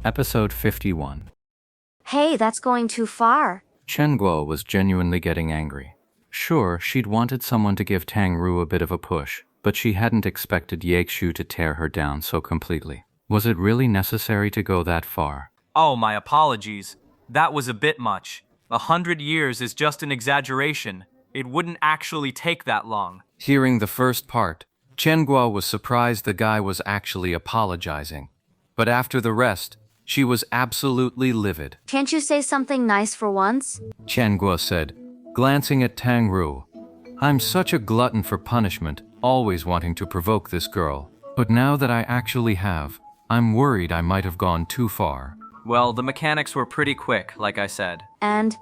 Episode 51. Hey, that's going too far. Chen Guo was genuinely getting angry. Sure, she'd wanted someone to give Tang Ru a bit of a push, but she hadn't expected Yakshu to tear her down so completely. Was it really necessary to go that far? Oh, my apologies. That was a bit much. 100 years is just an exaggeration. It wouldn't actually take that long. Hearing the first part, Chen Guo was surprised the guy was actually apologizing. But after the rest, she was absolutely livid. Can't you say something nice for once? Chen Guo said, glancing at Tang Ru. I'm such a glutton for punishment, always wanting to provoke this girl. But now that I actually have, I'm worried I might have gone too far. Well, the mechanics were pretty quick, like I said. And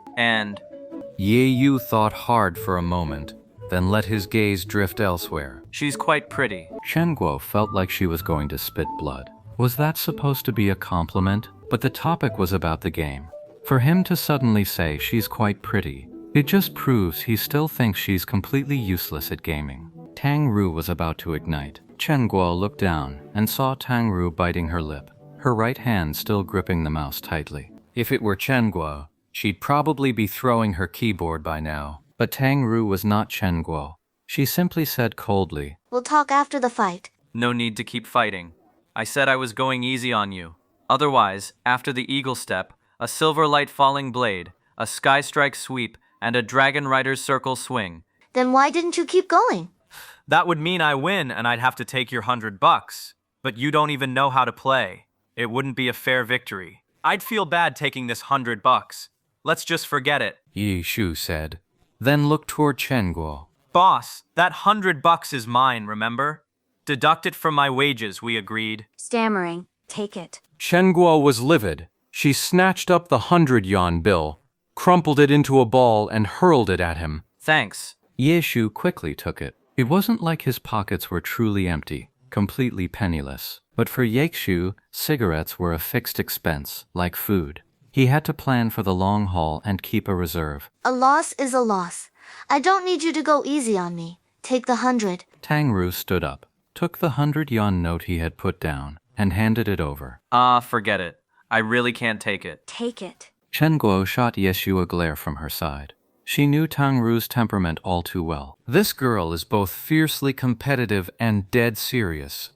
Ye Yu thought hard for a moment, then let his gaze drift elsewhere. she's quite pretty. Chen Guo felt like she was going to spit blood. Was that supposed to be a compliment? But the topic was about the game. For him to suddenly say she's quite pretty, it just proves he still thinks she's completely useless at gaming. Tang Ru was about to ignite. Chen Guo looked down and saw Tang Ru biting her lip, her right hand still gripping the mouse tightly. If it were Chen Guo, she'd probably be throwing her keyboard by now. But Tang Ru was not Chen Guo. She simply said coldly, we'll talk after the fight. No need to keep fighting. I said I was going easy on you. Otherwise, after the eagle step, a silver light falling blade, a sky strike sweep, and a dragon rider's circle swing. Then why didn't you keep going? That would mean I win and I'd have to take your $100. But you don't even know how to play. It wouldn't be a fair victory. I'd feel bad taking this $100. Let's just forget it. Yi Shu said, then looked toward Chen Guo. Boss, that $100 is mine, remember? Deduct it from my wages, we agreed. Stammering. Take it. Chen Guo was livid. She snatched up the 100-yuan bill, crumpled it into a ball, and hurled it at him. Thanks. Ye Shu quickly took it. It wasn't like his pockets were truly empty, completely penniless. But for Yakshu, cigarettes were a fixed expense, like food. He had to plan for the long haul and keep a reserve. A loss is a loss. I don't need you to go easy on me. Take the 100. Tang Ru stood up, took the 100-yuan note he had put down, and handed it over. Forget it. I really can't take it. Take it. Chen Guo shot Yeshu a glare from her side. She knew Tang Ru's temperament all too well. This girl is both fiercely competitive and dead serious.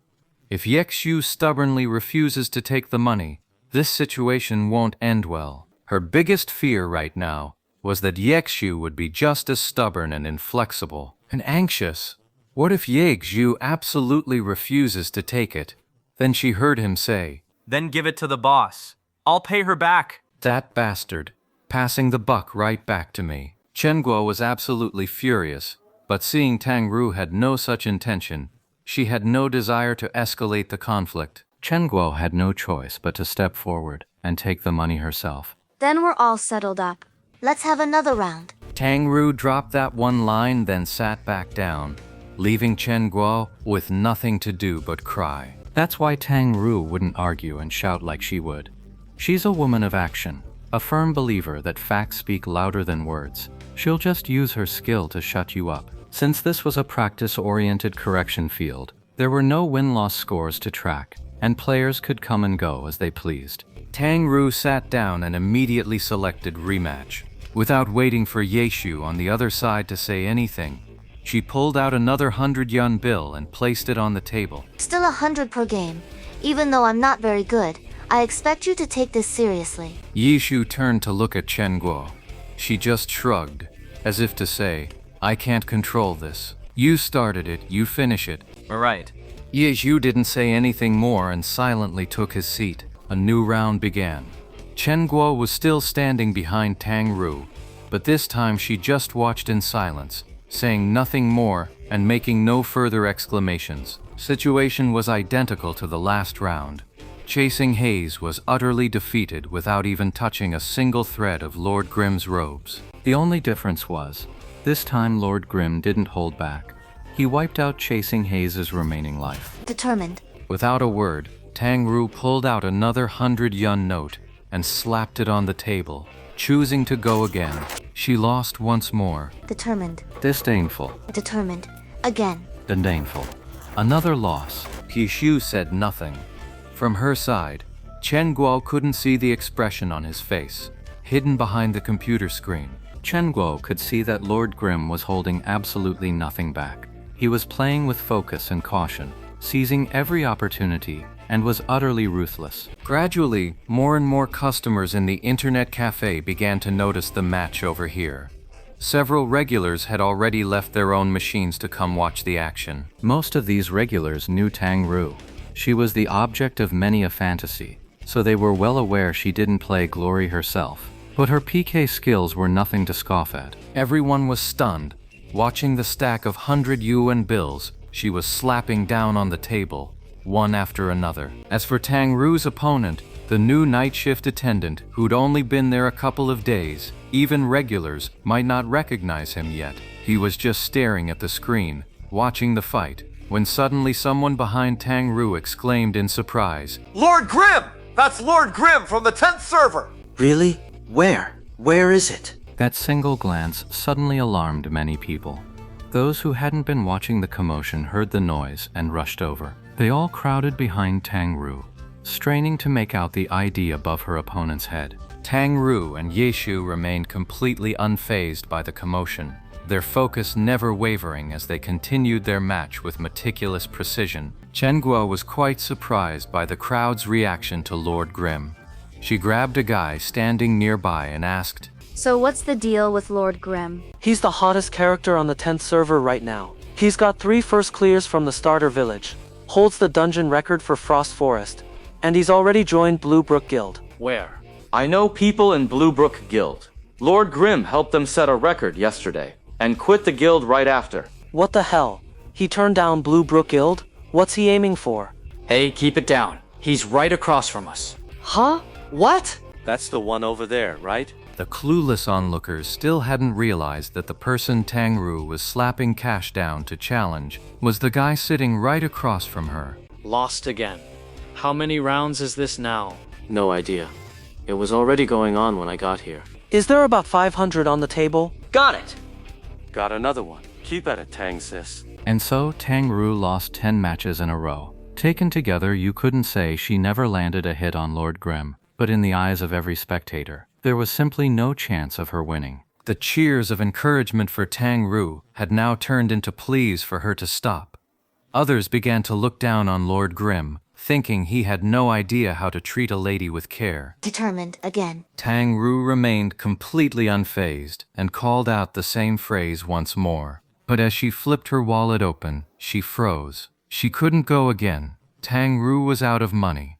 If Yexu stubbornly refuses to take the money, this situation won't end well. Her biggest fear right now was that Yexu would be just as stubborn and inflexible and anxious. What if Yexu absolutely refuses to take it? Then she heard him say, Then give it to the boss. I'll pay her back. that bastard, passing the buck right back to me. Chen Guo was absolutely furious, but seeing Tang Ru had no such intention, she had no desire to escalate the conflict. Chen Guo had no choice but to step forward and take the money herself. Then we're all settled up. Let's have another round. Tang Ru dropped that one line, then sat back down, leaving Chen Guo with nothing to do but cry. That's why Tang Ru wouldn't argue and shout like she would. She's a woman of action, a firm believer that facts speak louder than words. She'll just use her skill to shut you up. Since this was a practice-oriented correction field, there were no win-loss scores to track, and players could come and go as they pleased. Tang Ru sat down and immediately selected rematch. Without waiting for Yeshu on the other side to say anything, she pulled out another 100-yuan bill and placed it on the table. Still 100 per game. Even though I'm not very good, I expect you to take this seriously. Yeshu turned to look at Chen Guo. She just shrugged, as if to say, I can't control this. You started it, you finish it. We're right. Yeshu didn't say anything more and silently took his seat. A new round began. Chen Guo was still standing behind Tang Ru, but this time she just watched in silence, saying nothing more and making no further exclamations. Situation was identical to the last round. Chasing Haze was utterly defeated without even touching a single thread of Lord Grimm's robes. The only difference was, this time Lord Grimm didn't hold back. He wiped out Chasing Haze's remaining life. Determined. Without a word, Tang Ru pulled out another 100-yuan note and slapped it on the table, choosing to go again. She lost once more. Determined. Disdainful. Determined. Again. Disdainful. Another loss. Pishu said nothing. From her side, Chen Guo couldn't see the expression on his face, hidden behind the computer screen. Chen Guo could see that Lord Grimm was holding absolutely nothing back. He was playing with focus and caution, seizing every opportunity, and was utterly ruthless. Gradually, more and more customers in the internet cafe began to notice the match over here. Several regulars had already left their own machines to come watch the action. Most of these regulars knew Tang Ru. She was the object of many a fantasy, so they were well aware she didn't play glory herself. But her PK skills were nothing to scoff at. Everyone was stunned, watching the stack of 100 yuan bills she was slapping down on the table, one after another. As for Tang Ru's opponent, the new night shift attendant who'd only been there a couple of days, even regulars might not recognize him yet. He was just staring at the screen, watching the fight, when suddenly someone behind Tang Ru exclaimed in surprise, Lord Grimm! That's Lord Grimm from the 10th server! Really? Where? Where is it? That single glance suddenly alarmed many people. Those who hadn't been watching the commotion heard the noise and rushed over. They all crowded behind Tang Ru, straining to make out the ID above her opponent's head. Tang Ru and Ye Shu remained completely unfazed by the commotion, their focus never wavering as they continued their match with meticulous precision. Chen Guo was quite surprised by the crowd's reaction to Lord Grimm. She grabbed a guy standing nearby and asked, So what's the deal with Lord Grimm? He's the hottest character on the 10th server right now. He's got 3 first clears from the starter village, holds the dungeon record for Frost Forest, and he's already joined Blue Brook Guild. Where? I know people in Blue Brook Guild. Lord Grimm helped them set a record yesterday, and quit the guild right after. What the hell? He turned down Blue Brook Guild? What's he aiming for? Hey, keep it down. He's right across from us. Huh? What? That's the one over there, right? The clueless onlookers still hadn't realized that the person Tang Ru was slapping cash down to challenge was the guy sitting right across from her. Lost again. How many rounds is this now? No idea. It was already going on when I got here. Is there about 500 on the table? Got it! Got another one. Keep at it, Tang sis. And so Tang Ru lost 10 matches in a row. Taken together, you couldn't say she never landed a hit on Lord Grimm, but in the eyes of every spectator, there was simply no chance of her winning. The cheers of encouragement for Tang Ru had now turned into pleas for her to stop. Others began to look down on Lord Grimm, thinking he had no idea how to treat a lady with care. Determined again. Tang Ru remained completely unfazed and called out the same phrase once more. But as she flipped her wallet open, she froze. She couldn't go again. Tang Ru was out of money.